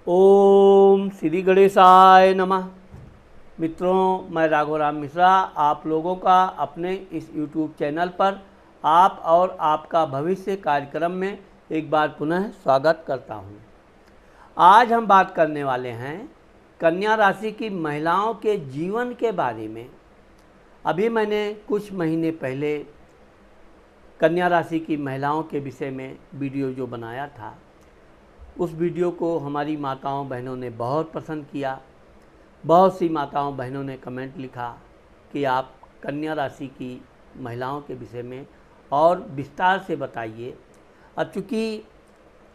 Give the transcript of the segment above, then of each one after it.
ओम श्री गणेशाय नमः। मित्रों, मैं राघवराम मिश्रा आप लोगों का अपने इस YouTube चैनल पर आप और आपका भविष्य कार्यक्रम में एक बार पुनः स्वागत करता हूं। आज हम बात करने वाले हैं कन्या राशि की महिलाओं के जीवन के बारे में। अभी मैंने कुछ महीने पहले कन्या राशि की महिलाओं के विषय में वीडियो जो बनाया था, उस वीडियो को हमारी माताओं बहनों ने बहुत पसंद किया। बहुत सी माताओं बहनों ने कमेंट लिखा कि आप कन्या राशि की महिलाओं के विषय में और विस्तार से बताइए। अब चूँकि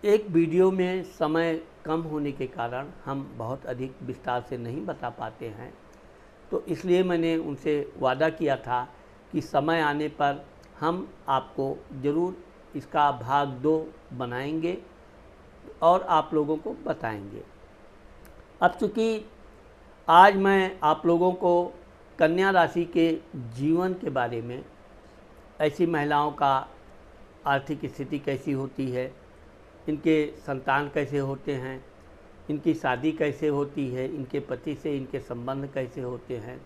एक वीडियो में समय कम होने के कारण हम बहुत अधिक विस्तार से नहीं बता पाते हैं, तो इसलिए मैंने उनसे वादा किया था कि समय आने पर हम आपको ज़रूर इसका भाग 2 बनाएंगे और आप लोगों को बताएंगे। अब चूँकि आज मैं आप लोगों को कन्या राशि के जीवन के बारे में, ऐसी महिलाओं का आर्थिक स्थिति कैसी होती है, इनके संतान कैसे होते हैं, इनकी शादी कैसे होती है, इनके पति से इनके संबंध कैसे होते हैं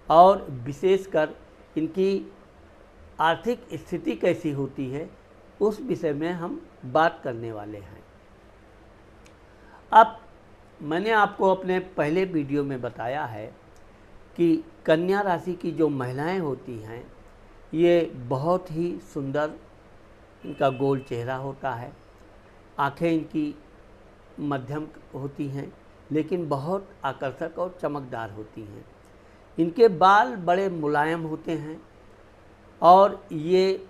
और विशेषकर इनकी आर्थिक स्थिति कैसी होती है, उस विषय में हम बात करने वाले हैं। अब मैंने आपको अपने पहले वीडियो में बताया है कि कन्या राशि की जो महिलाएं होती हैं, ये बहुत ही सुंदर, इनका गोल चेहरा होता है, आंखें इनकी मध्यम होती हैं लेकिन बहुत आकर्षक और चमकदार होती हैं। इनके बाल बड़े मुलायम होते हैं और ये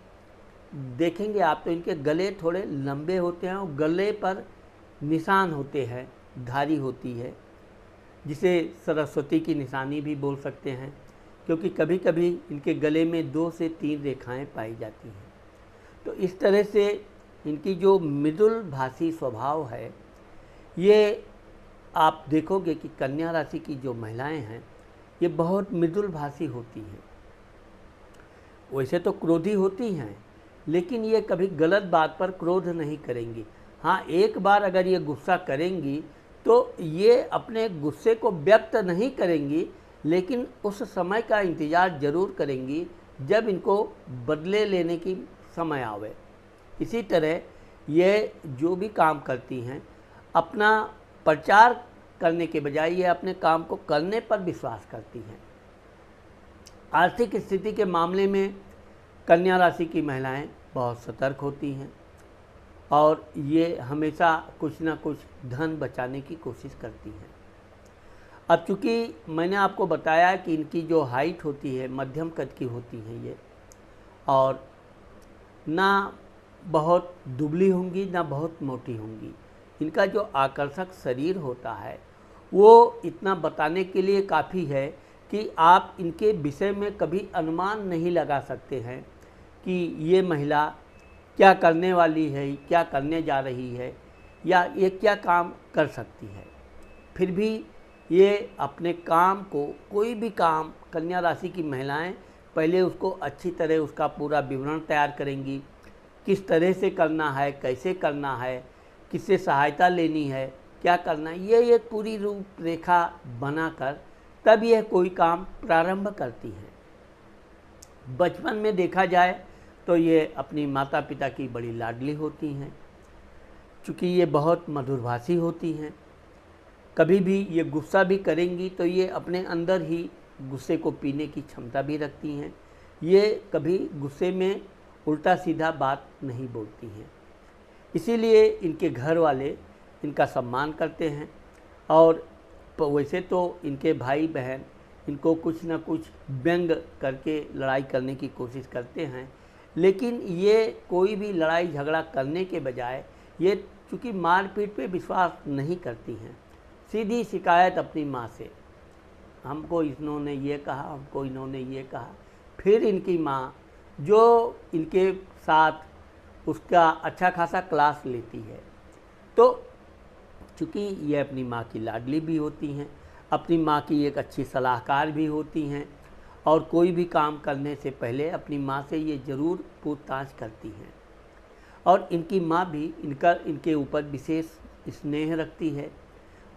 देखेंगे आप तो इनके गले थोड़े लंबे होते हैं और गले पर निशान होते हैं, धारी होती है, जिसे सरस्वती की निशानी भी बोल सकते हैं, क्योंकि कभी कभी इनके गले में 2 से 3 रेखाएं पाई जाती हैं। तो इस तरह से इनकी जो मृदुल भाषी स्वभाव है, ये आप देखोगे कि कन्या राशि की जो महिलाएं हैं ये बहुत मृदुल भाषी होती हैं। वैसे तो क्रोधी होती हैं, लेकिन ये कभी गलत बात पर क्रोध नहीं करेंगी। हाँ, एक बार अगर ये गुस्सा करेंगी तो ये अपने गुस्से को व्यक्त नहीं करेंगी, लेकिन उस समय का इंतज़ार ज़रूर करेंगी जब इनको बदले लेने की समय आवे। इसी तरह ये जो भी काम करती हैं, अपना प्रचार करने के बजाय ये अपने काम को करने पर विश्वास करती हैं। आर्थिक स्थिति के मामले में कन्या राशि की महिलाएं बहुत सतर्क होती हैं और ये हमेशा कुछ ना कुछ धन बचाने की कोशिश करती हैं। अब चूँकि मैंने आपको बताया कि इनकी जो हाइट होती है मध्यम कद की होती है ये, और ना बहुत दुबली होंगी ना बहुत मोटी होंगी। इनका जो आकर्षक शरीर होता है वो इतना बताने के लिए काफ़ी है कि आप इनके विषय में कभी अनुमान नहीं लगा सकते हैं कि ये महिला क्या करने वाली है, क्या करने जा रही है, या ये क्या काम कर सकती है। फिर भी ये अपने काम को, कोई भी काम कन्या राशि की महिलाएं पहले उसको अच्छी तरह उसका पूरा विवरण तैयार करेंगी, किस तरह से करना है, कैसे करना है, किससे सहायता लेनी है, क्या करना है, ये एक पूरी रूपरेखा बनाकर तब यह कोई काम प्रारंभ करती हैं। बचपन में देखा जाए तो ये अपनी माता पिता की बड़ी लाडली होती हैं। चूँकि ये बहुत मधुरभाषी होती हैं, कभी भी ये गुस्सा भी करेंगी तो ये अपने अंदर ही गुस्से को पीने की क्षमता भी रखती हैं। ये कभी गुस्से में उल्टा सीधा बात नहीं बोलती हैं। इसीलिए इनके घर वाले इनका सम्मान करते हैं और वैसे तो इनके भाई बहन इनको कुछ ना कुछ व्यंग करके लड़ाई करने की कोशिश करते हैं, लेकिन ये कोई भी लड़ाई झगड़ा करने के बजाय ये चूँकि मारपीट पे विश्वास नहीं करती हैं, सीधी शिकायत अपनी माँ से, हमको इन्होंने ये कहा, हमको इन्होंने ये कहा। फिर इनकी माँ जो इनके साथ उसका अच्छा खासा क्लास लेती है, तो चूँकि ये अपनी माँ की लाडली भी होती हैं, अपनी माँ की एक अच्छी सलाहकार भी होती हैं और कोई भी काम करने से पहले अपनी माँ से ये ज़रूर पूछताछ करती हैं। और इनकी माँ भी इनके ऊपर विशेष स्नेह रखती है।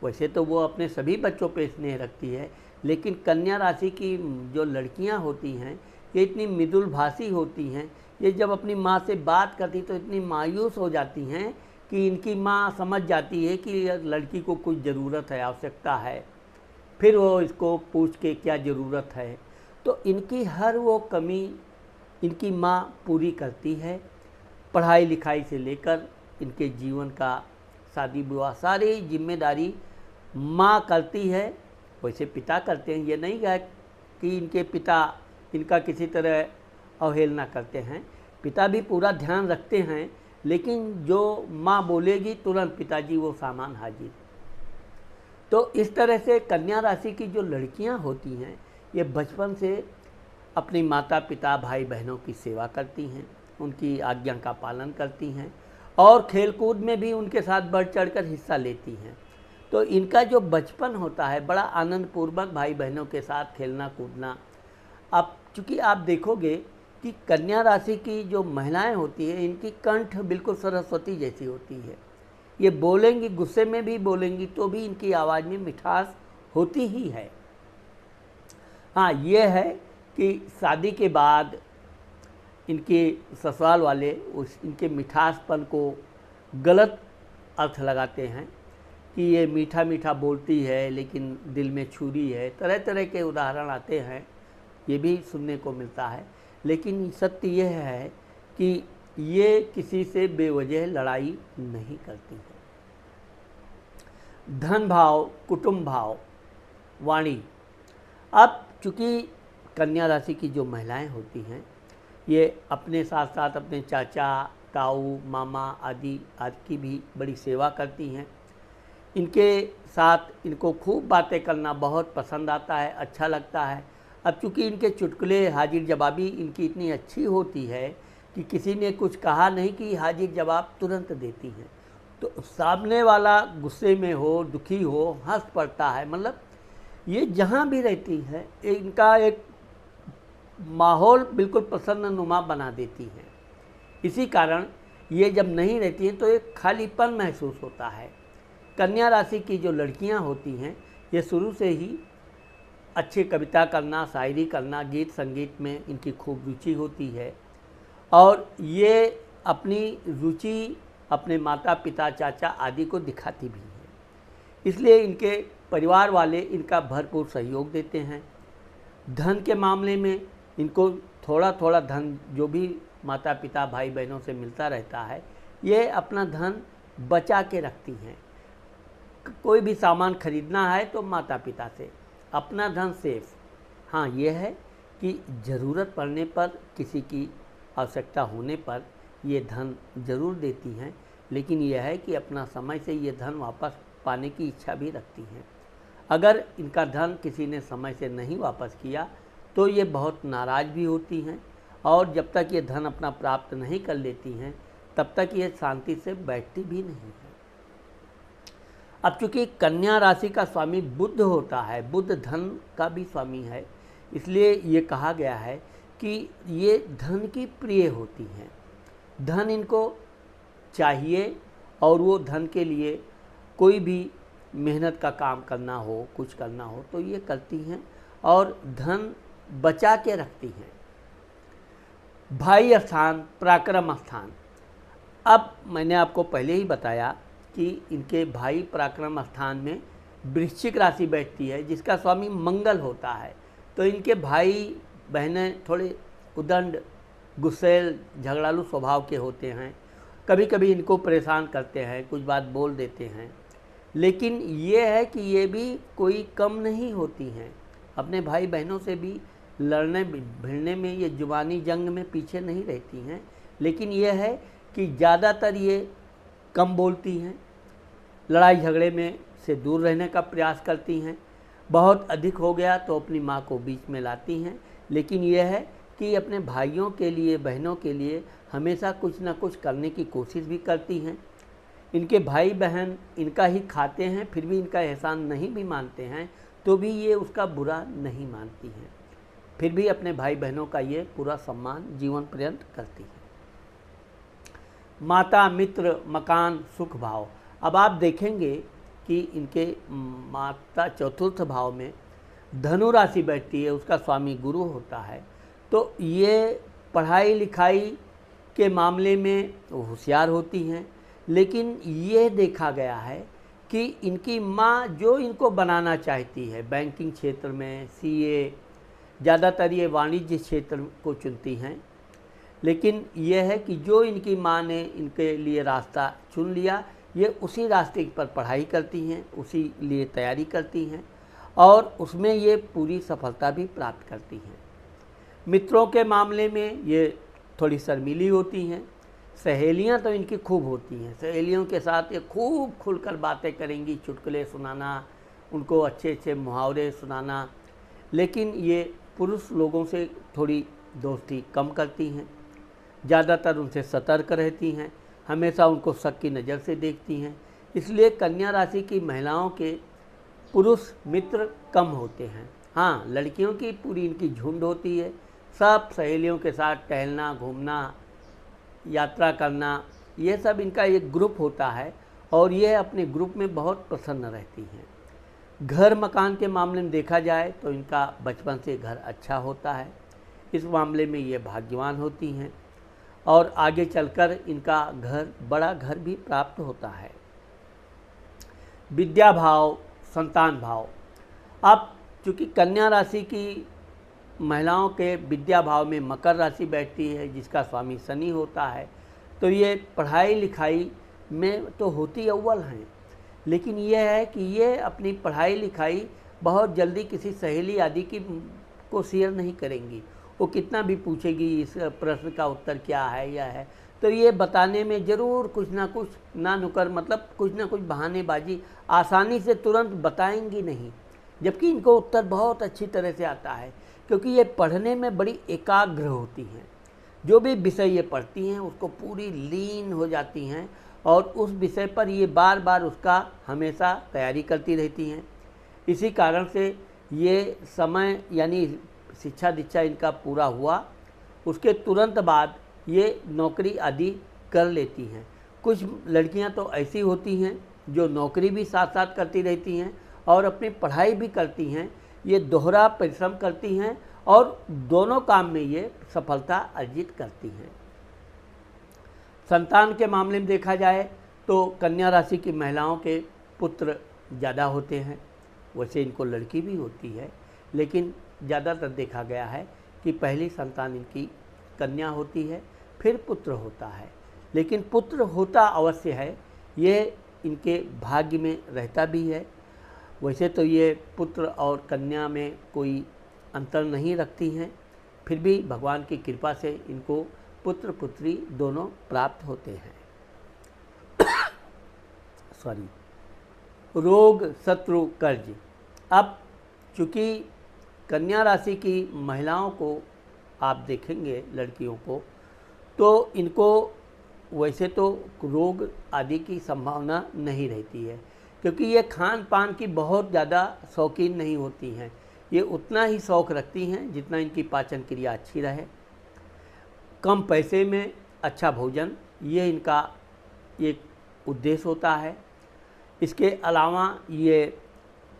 वैसे तो वो अपने सभी बच्चों पे स्नेह रखती है, लेकिन कन्या राशि की जो लड़कियां होती हैं ये इतनी मृदुल भाषी होती हैं, ये जब अपनी माँ से बात करती तो इतनी मायूस हो जाती हैं कि इनकी माँ समझ जाती है कि लड़की को कुछ ज़रूरत है, आवश्यकता है। फिर वो इसको पूछ के क्या ज़रूरत है, तो इनकी हर वो कमी इनकी माँ पूरी करती है। पढ़ाई लिखाई से लेकर इनके जीवन का शादी विवाह सारी जिम्मेदारी माँ करती है। वैसे पिता करते हैं, ये नहीं है कि इनके पिता इनका किसी तरह अवहेलना करते हैं, पिता भी पूरा ध्यान रखते हैं, लेकिन जो माँ बोलेगी तुरंत पिताजी वो सामान हाजिर। तो इस तरह से कन्या राशि की जो लड़कियां होती हैं ये बचपन से अपनी माता पिता भाई बहनों की सेवा करती हैं, उनकी आज्ञा का पालन करती हैं और खेलकूद में भी उनके साथ बढ़ चढ़कर हिस्सा लेती हैं। तो इनका जो बचपन होता है बड़ा आनंदपूर्वक भाई बहनों के साथ खेलना कूदना। अब चूँकि आप देखोगे कि कन्या राशि की जो महिलाएं होती हैं इनकी कंठ बिल्कुल सरस्वती जैसी होती है। ये बोलेंगी, गुस्से में भी बोलेंगी तो भी इनकी आवाज़ में मिठास होती ही है। हाँ, ये है कि शादी के बाद इनके ससुराल वाले इनके मिठासपन को गलत अर्थ लगाते हैं कि ये मीठा मीठा बोलती है लेकिन दिल में छुरी है। तरह तरह के उदाहरण आते हैं, ये भी सुनने को मिलता है। लेकिन सत्य यह है कि ये किसी से बेवजह लड़ाई नहीं करती है। धन भाव, कुटुंब भाव, वाणी। अब चूँकि कन्या राशि की जो महिलाएं होती हैं ये अपने साथ साथ अपने चाचा ताऊ मामा आदि की भी बड़ी सेवा करती हैं। इनके साथ इनको खूब बातें करना बहुत पसंद आता है, अच्छा लगता है। अब चूँकि इनके चुटकुले हाजिर जवाबी इनकी इतनी अच्छी होती है कि किसी ने कुछ कहा नहीं कि हाजिर जवाब तुरंत देती हैं, तो सामने वाला गुस्से में हो, दुखी हो, हंस पड़ता है। मतलब ये जहाँ भी रहती है इनका एक माहौल बिल्कुल प्रसन्ननुमा बना देती हैं। इसी कारण ये जब नहीं रहती हैं तो एक खालीपन महसूस होता है। कन्या राशि की जो लड़कियां होती हैं ये शुरू से ही अच्छी कविता करना, शायरी करना, गीत संगीत में इनकी खूब रुचि होती है और ये अपनी रुचि अपने माता पिता चाचा आदि को दिखाती भी है। इसलिए इनके परिवार वाले इनका भरपूर सहयोग देते हैं। धन के मामले में इनको थोड़ा थोड़ा धन जो भी माता पिता भाई बहनों से मिलता रहता है ये अपना धन बचा के रखती हैं। कोई भी सामान खरीदना है तो माता पिता से, अपना धन सेफ। हाँ, ये है कि ज़रूरत पड़ने पर, किसी की आवश्यकता होने पर ये धन ज़रूर देती हैं, लेकिन यह है कि अपना समय से ये धन वापस पाने की इच्छा भी रखती हैं। अगर इनका धन किसी ने समय से नहीं वापस किया तो ये बहुत नाराज़ भी होती हैं और जब तक ये धन अपना प्राप्त नहीं कर लेती हैं तब तक ये शांति से बैठती भी नहीं है। अब चूँकि कन्या राशि का स्वामी बुध होता है, बुध धन का भी स्वामी है, इसलिए ये कहा गया है कि ये धन की प्रिय होती हैं। धन इनको चाहिए और वो धन के लिए कोई भी मेहनत का काम करना हो, कुछ करना हो तो ये करती हैं और धन बचा के रखती हैं। भाई स्थान, पराक्रम स्थान। अब मैंने आपको पहले ही बताया कि इनके भाई पराक्रम स्थान में वृश्चिक राशि बैठती है जिसका स्वामी मंगल होता है। तो इनके भाई बहनें थोड़े उदंड, गुस्सैल, झगड़ालू स्वभाव के होते हैं। कभी कभी इनको परेशान करते हैं, कुछ बात बोल देते हैं, लेकिन ये है कि ये भी कोई कम नहीं होती हैं। अपने भाई बहनों से भी लड़ने भिड़ने में ये जुबानी जंग में पीछे नहीं रहती हैं, लेकिन यह है कि ज़्यादातर ये कम बोलती हैं, लड़ाई झगड़े में से दूर रहने का प्रयास करती हैं। बहुत अधिक हो गया तो अपनी माँ को बीच में लाती हैं, लेकिन यह है कि अपने भाइयों के लिए, बहनों के लिए हमेशा कुछ ना कुछ करने की कोशिश भी करती हैं। इनके भाई बहन इनका ही खाते हैं, फिर भी इनका एहसान नहीं भी मानते हैं तो भी ये उसका बुरा नहीं मानती हैं, फिर भी अपने भाई बहनों का ये पूरा सम्मान जीवन पर्यंत करती है। माता, मित्र, मकान, सुख भाव। अब आप देखेंगे कि इनके माता चतुर्थ भाव में धनु राशि बैठती है, उसका स्वामी गुरु होता है, तो ये पढ़ाई लिखाई के मामले में होशियार होती हैं। लेकिन ये देखा गया है कि इनकी माँ जो इनको बनाना चाहती है बैंकिंग क्षेत्र में, सीए, ज़्यादातर ये वाणिज्य क्षेत्र को चुनती हैं, लेकिन यह है कि जो इनकी माँ ने इनके लिए रास्ता चुन लिया, ये उसी रास्ते पर पढ़ाई करती हैं, उसी लिए तैयारी करती हैं और उसमें ये पूरी सफलता भी प्राप्त करती हैं। मित्रों के मामले में ये थोड़ी शर्मीली होती हैं। सहेलियां तो इनकी खूब होती हैं, सहेलियों के साथ ये खूब खुलकर बातें करेंगी, चुटकुले सुनाना, उनको अच्छे अच्छे मुहावरे सुनाना। लेकिन ये पुरुष लोगों से थोड़ी दोस्ती कम करती हैं, ज़्यादातर उनसे सतर्क रहती हैं, हमेशा उनको शक की नज़र से देखती हैं। इसलिए कन्या राशि की महिलाओं के पुरुष मित्र कम होते हैं। हाँ, लड़कियों की पूरी इनकी झुंड होती है, सब सहेलियों के साथ टहलना, घूमना, यात्रा करना, ये सब इनका एक ग्रुप होता है और ये अपने ग्रुप में बहुत प्रसन्न रहती हैं। घर मकान के मामले में देखा जाए तो इनका बचपन से घर अच्छा होता है, इस मामले में ये भाग्यवान होती हैं और आगे चलकर इनका घर, बड़ा घर भी प्राप्त होता है। विद्या भाव, संतान भाव। अब चूँकि कन्या राशि की महिलाओं के विद्या भाव में मकर राशि बैठती है, जिसका स्वामी शनि होता है, तो ये पढ़ाई लिखाई में तो होती अव्वल हैं, लेकिन यह है कि ये अपनी पढ़ाई लिखाई बहुत जल्दी किसी सहेली आदि की को शेयर नहीं करेंगी। वो कितना भी पूछेगी इस प्रश्न का उत्तर क्या है या है, तो ये बताने में ज़रूर कुछ ना कुछ ना नुकर, मतलब कुछ ना कुछ बहानेबाजी, आसानी से तुरंत बताएंगी नहीं, जबकि इनको उत्तर बहुत अच्छी तरह से आता है, क्योंकि ये पढ़ने में बड़ी एकाग्र होती हैं। जो भी विषय ये पढ़ती हैं उसको पूरी लीन हो जाती हैं और उस विषय पर ये बार बार उसका हमेशा तैयारी करती रहती हैं। इसी कारण से ये समय यानी शिक्षा दीक्षा इनका पूरा हुआ, उसके तुरंत बाद ये नौकरी आदि कर लेती हैं। कुछ लड़कियां तो ऐसी होती हैं जो नौकरी भी साथ साथ करती रहती हैं और अपनी पढ़ाई भी करती हैं। ये दोहरा परिश्रम करती हैं और दोनों काम में ये सफलता अर्जित करती हैं। संतान के मामले में देखा जाए तो कन्या राशि की महिलाओं के पुत्र ज़्यादा होते हैं, वैसे इनको लड़की भी होती है, लेकिन ज़्यादातर देखा गया है कि पहली संतान इनकी कन्या होती है, फिर पुत्र होता है। लेकिन पुत्र होता अवश्य है, ये इनके भाग्य में रहता भी है। वैसे तो ये पुत्र और कन्या में कोई अंतर नहीं रखती हैं, फिर भी भगवान की कृपा से इनको पुत्र पुत्री दोनों प्राप्त होते हैं। रोग, शत्रु, कर्ज। अब चूँकि कन्या राशि की महिलाओं को आप देखेंगे, लड़कियों को, तो इनको वैसे तो रोग आदि की संभावना नहीं रहती है, क्योंकि ये खान पान की बहुत ज़्यादा शौकीन नहीं होती हैं। ये उतना ही शौक़ रखती हैं जितना इनकी पाचन क्रिया अच्छी रहे, कम पैसे में अच्छा भोजन, ये इनका एक उद्देश्य होता है। इसके अलावा ये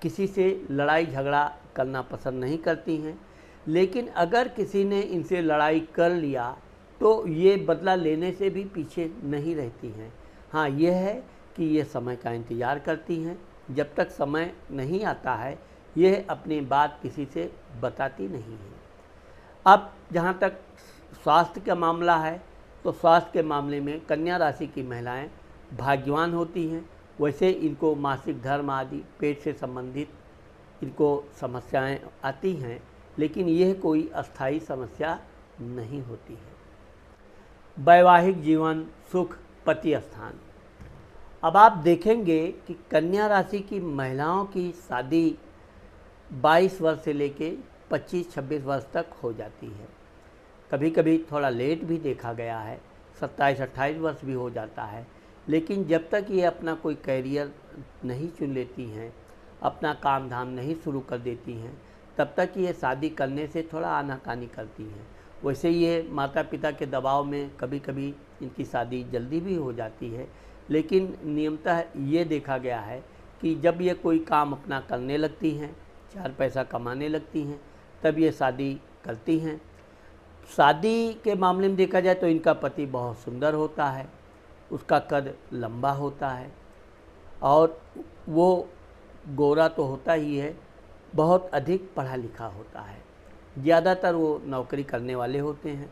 किसी से लड़ाई झगड़ा करना पसंद नहीं करती हैं, लेकिन अगर किसी ने इनसे लड़ाई कर लिया तो ये बदला लेने से भी पीछे नहीं रहती हैं। हाँ, यह है कि ये समय का इंतज़ार करती हैं, जब तक समय नहीं आता है यह अपनी बात किसी से बताती नहीं है। अब जहाँ तक स्वास्थ्य का मामला है, तो स्वास्थ्य के मामले में कन्या राशि की महिलाएं भाग्यवान होती हैं। वैसे इनको मासिक धर्म आदि, पेट से संबंधित इनको समस्याएं आती हैं, लेकिन यह कोई अस्थायी समस्या नहीं होती है। वैवाहिक जीवन, सुख, पति स्थान। अब आप देखेंगे कि कन्या राशि की महिलाओं की शादी 22 वर्ष से लेके 25-26 वर्ष तक हो जाती है। कभी कभी थोड़ा लेट भी देखा गया है, 27-28 वर्ष भी हो जाता है। लेकिन जब तक ये अपना कोई कैरियर नहीं चुन लेती हैं, अपना काम धाम नहीं शुरू कर देती हैं, तब तक ये शादी करने से थोड़ा आनाकानी करती हैं। वैसे ये माता पिता के दबाव में कभी कभी इनकी शादी जल्दी भी हो जाती है, लेकिन नियमतः ये देखा गया है कि जब ये कोई काम अपना करने लगती हैं, 4 पैसा कमाने लगती हैं, तब ये शादी करती हैं। शादी के मामले में देखा जाए तो इनका पति बहुत सुंदर होता है, उसका कद लंबा होता है और वो गोरा तो होता ही है, बहुत अधिक पढ़ा लिखा होता है। ज़्यादातर वो नौकरी करने वाले होते हैं,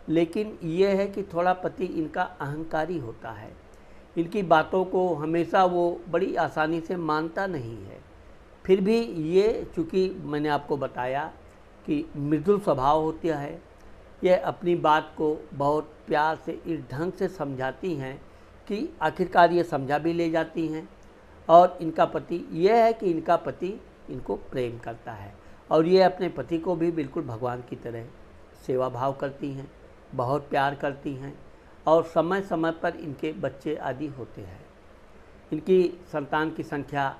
लेकिन ये है कि थोड़ा पति इनका अहंकारी होता है। इनकी बातों को हमेशा वो बड़ी आसानी से मानता नहीं है। फिर भी ये, चूँकि मैंने आपको बताया कि मृदुल स्वभाव होता है, ये अपनी बात को बहुत प्यार से इस ढंग से समझाती हैं कि आखिरकार ये समझा भी ले जाती हैं। और इनका पति, यह है कि इनका पति इनको प्रेम करता है और ये अपने पति को भी बिल्कुल भगवान की तरह सेवा भाव करती हैं, बहुत प्यार करती हैं और समय समय पर इनके बच्चे आदि होते हैं। इनकी संतान की संख्या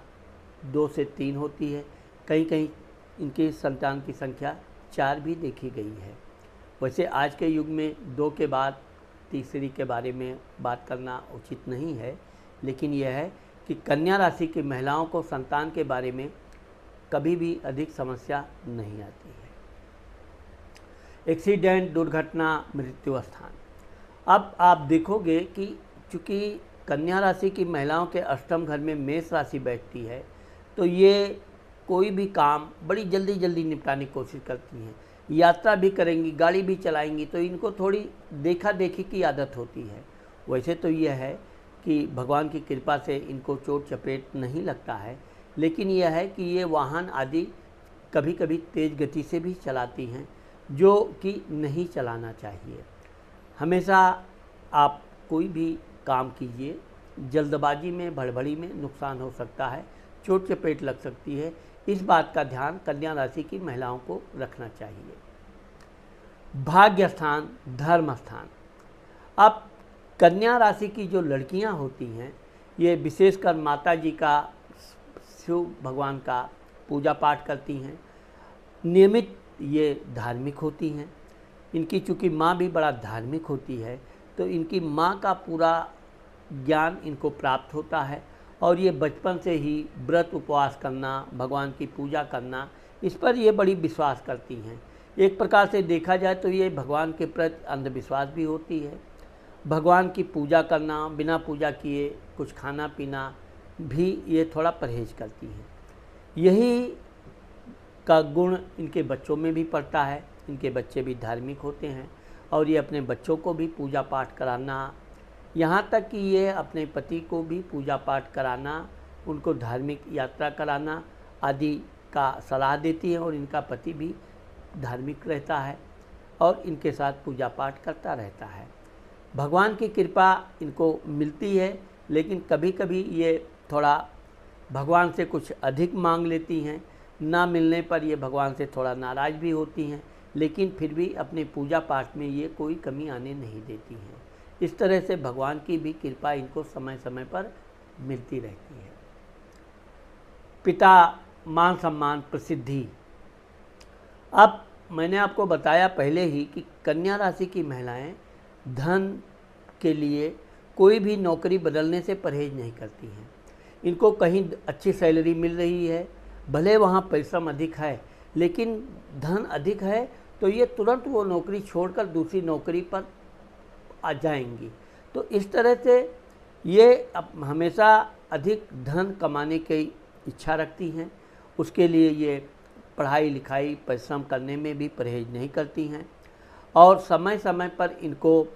2 से 3 होती है, कहीं कहीं इनकी संतान की संख्या 4 भी देखी गई है। वैसे आज के युग में 2 के बाद तीसरी के बारे में बात करना उचित नहीं है, लेकिन यह है कि कन्या राशि की महिलाओं को संतान के बारे में कभी भी अधिक समस्या नहीं आती है। एक्सीडेंट, दुर्घटना, मृत्यु स्थान। अब आप देखोगे कि चूँकि कन्या राशि की महिलाओं के अष्टम घर में मेष राशि बैठती है, तो ये कोई भी काम बड़ी जल्दी जल्दी निपटाने की कोशिश करती हैं। यात्रा भी करेंगी, गाड़ी भी चलाएंगी, तो इनको थोड़ी देखा देखी की आदत होती है। वैसे तो यह है कि भगवान की कृपा से इनको चोट चपेट नहीं लगता है, लेकिन यह है कि ये वाहन आदि कभी कभी तेज़ गति से भी चलाती हैं, जो कि नहीं चलाना चाहिए। हमेशा आप कोई भी काम कीजिए, जल्दबाजी में, भड़बड़ी में नुकसान हो सकता है, चोट चपेट लग सकती है। इस बात का ध्यान कन्या राशि की महिलाओं को रखना चाहिए। भाग्य स्थान, धर्म स्थान। अब कन्या राशि की जो लड़कियां होती हैं, ये विशेषकर माता जी का, शिव भगवान का पूजा पाठ करती हैं, नियमित ये धार्मिक होती हैं। इनकी चूँकि माँ भी बड़ा धार्मिक होती है, तो इनकी माँ का पूरा ज्ञान इनको प्राप्त होता है और ये बचपन से ही व्रत उपवास करना, भगवान की पूजा करना, इस पर ये बड़ी विश्वास करती हैं। एक प्रकार से देखा जाए तो ये भगवान के प्रति अंधविश्वास भी होती है। भगवान की पूजा करना, बिना पूजा किए कुछ खाना पीना भी ये थोड़ा परहेज करती हैं। यही का गुण इनके बच्चों में भी पड़ता है। इनके बच्चे भी धार्मिक होते हैं और ये अपने बच्चों को भी पूजा पाठ कराना, यहाँ तक कि ये अपने पति को भी पूजा पाठ कराना, उनको धार्मिक यात्रा कराना आदि का सलाह देती है और इनका पति भी धार्मिक रहता है और इनके साथ पूजा पाठ करता रहता है। भगवान की कृपा इनको मिलती है, लेकिन कभी कभी ये थोड़ा भगवान से कुछ अधिक मांग लेती हैं। ना मिलने पर ये भगवान से थोड़ा नाराज़ भी होती हैं, लेकिन फिर भी अपने पूजा पाठ में ये कोई कमी आने नहीं देती हैं। इस तरह से भगवान की भी कृपा इनको समय समय पर मिलती रहती है। पिता, मान सम्मान, प्रसिद्धि। अब मैंने आपको बताया पहले ही कि कन्या राशि की महिलाएं धन के लिए कोई भी नौकरी बदलने से परहेज नहीं करती हैं। इनको कहीं अच्छी सैलरी मिल रही है, भले वहाँ परिश्रम अधिक है, लेकिन धन अधिक है, तो ये तुरंत वो नौकरी छोड़कर दूसरी नौकरी पर आ जाएंगी। तो इस तरह से ये हमेशा अधिक धन कमाने की इच्छा रखती हैं। उसके लिए ये पढ़ाई लिखाई, परिश्रम करने में भी परहेज नहीं करती हैं और समय समय पर इनको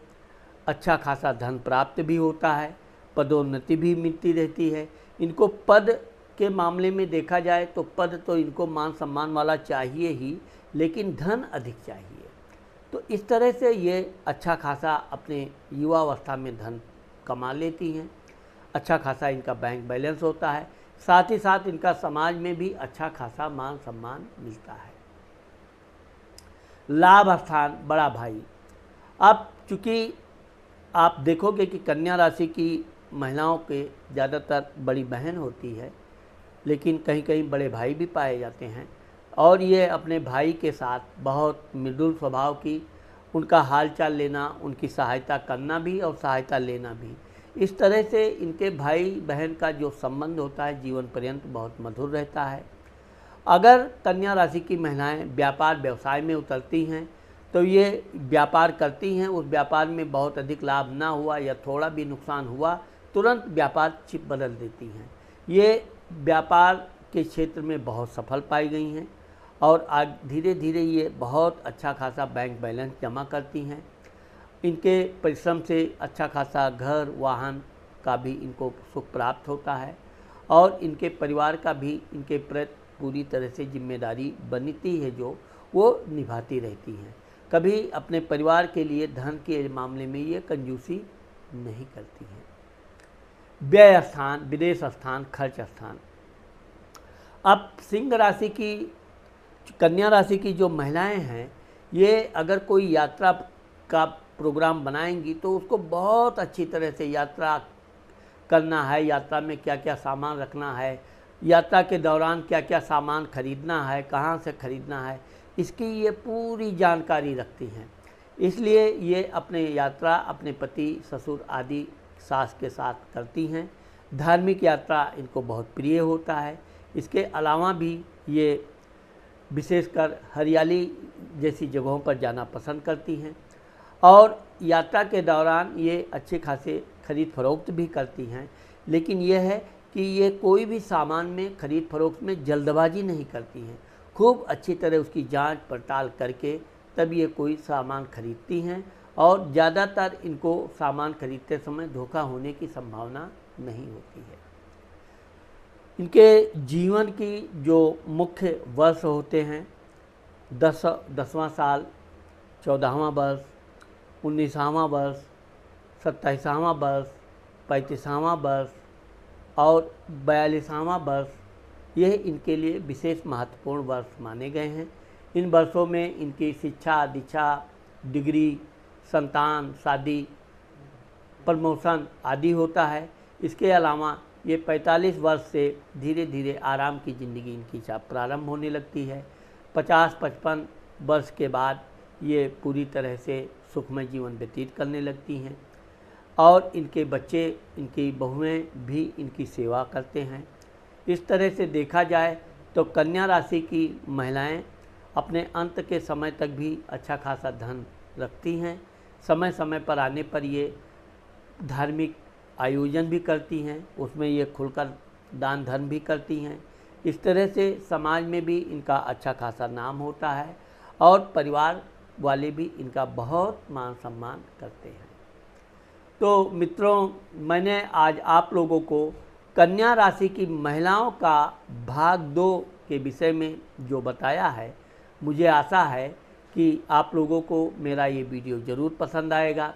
अच्छा खासा धन प्राप्त भी होता है, पदोन्नति भी मिलती रहती है। इनको पद के मामले में देखा जाए तो पद तो इनको मान सम्मान वाला चाहिए ही, लेकिन धन अधिक चाहिए। तो इस तरह से ये अच्छा खासा अपने युवावस्था में धन कमा लेती हैं। अच्छा खासा इनका बैंक बैलेंस होता है, साथ ही साथ इनका समाज में भी अच्छा खासा मान सम्मान मिलता है। लाभ स्थान, बड़ा भाई। अब चूँकि आप देखोगे कि कन्या राशि की महिलाओं के ज़्यादातर बड़ी बहन होती है, लेकिन कहीं कहीं बड़े भाई भी पाए जाते हैं और ये अपने भाई के साथ बहुत मृदुल स्वभाव की, उनका हालचाल लेना, उनकी सहायता करना भी और सहायता लेना भी, इस तरह से इनके भाई बहन का जो संबंध होता है जीवन पर्यंत बहुत मधुर रहता है। अगर कन्या राशि की महिलाएं व्यापार व्यवसाय में उतरती हैं तो ये व्यापार करती हैं, उस व्यापार में बहुत अधिक लाभ ना हुआ या थोड़ा भी नुकसान हुआ तुरंत व्यापार चिप बदल देती हैं। ये व्यापार के क्षेत्र में बहुत सफल पाई गई हैं और आज धीरे धीरे ये बहुत अच्छा खासा बैंक बैलेंस जमा करती हैं। इनके परिश्रम से अच्छा खासा घर वाहन का भी इनको सुख प्राप्त होता है और इनके परिवार का भी इनके प्रति पूरी तरह से जिम्मेदारी बनती है जो वो निभाती रहती हैं। कभी अपने परिवार के लिए धन के मामले में ये कंजूसी नहीं करती हैं। व्यय स्थान, विदेश स्थान, खर्च स्थान। अब सिंह राशि की, कन्या राशि की जो महिलाएं हैं ये अगर कोई यात्रा का प्रोग्राम बनाएंगी तो उसको बहुत अच्छी तरह से यात्रा करना है, यात्रा में क्या क्या सामान रखना है, यात्रा के दौरान क्या क्या सामान खरीदना है, कहाँ से खरीदना है, इसकी ये पूरी जानकारी रखती हैं। इसलिए ये अपने यात्रा अपने पति ससुर आदि सास के साथ करती हैं। धार्मिक यात्रा इनको बहुत प्रिय होता है। इसके अलावा भी ये विशेषकर हरियाली जैसी जगहों पर जाना पसंद करती हैं और यात्रा के दौरान ये अच्छे खासे खरीद फरोख्त भी करती हैं। लेकिन यह है कि ये कोई भी सामान में खरीद फरोख्त में जल्दबाजी नहीं करती हैं, खूब अच्छी तरह उसकी जांच पड़ताल करके तब ये कोई सामान खरीदती हैं और ज़्यादातर इनको सामान खरीदते समय धोखा होने की संभावना नहीं होती है। इनके जीवन की जो मुख्य वर्ष होते हैं 10वां साल, 14वां वर्ष, 19वां वर्ष, 27वां वर्ष, 35वां वर्ष और 42वां वर्ष, यह इनके लिए विशेष महत्वपूर्ण वर्ष माने गए हैं। इन वर्षों में इनकी शिक्षा दीक्षा, डिग्री, संतान, शादी, प्रमोशन आदि होता है। इसके अलावा ये 45 वर्ष से धीरे धीरे आराम की ज़िंदगी इनकी प्रारंभ होने लगती है। 50-55 वर्ष के बाद ये पूरी तरह से सुखमय जीवन व्यतीत करने लगती हैं और इनके बच्चे, इनकी बहुएं भी इनकी सेवा करते हैं। इस तरह से देखा जाए तो कन्या राशि की महिलाएं अपने अंत के समय तक भी अच्छा खासा धन रखती हैं। समय समय पर आने पर ये धार्मिक आयोजन भी करती हैं, उसमें ये खुलकर दान धर्म भी करती हैं। इस तरह से समाज में भी इनका अच्छा खासा नाम होता है और परिवार वाले भी इनका बहुत मान सम्मान करते हैं। तो मित्रों, मैंने आज आप लोगों को कन्या राशि की महिलाओं का भाग 2 के विषय में जो बताया है, मुझे आशा है कि आप लोगों को मेरा ये वीडियो ज़रूर पसंद आएगा।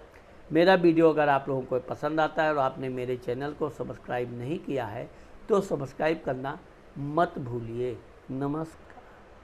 मेरा वीडियो अगर आप लोगों को पसंद आता है और आपने मेरे चैनल को सब्सक्राइब नहीं किया है तो सब्सक्राइब करना मत भूलिए। नमस्कार।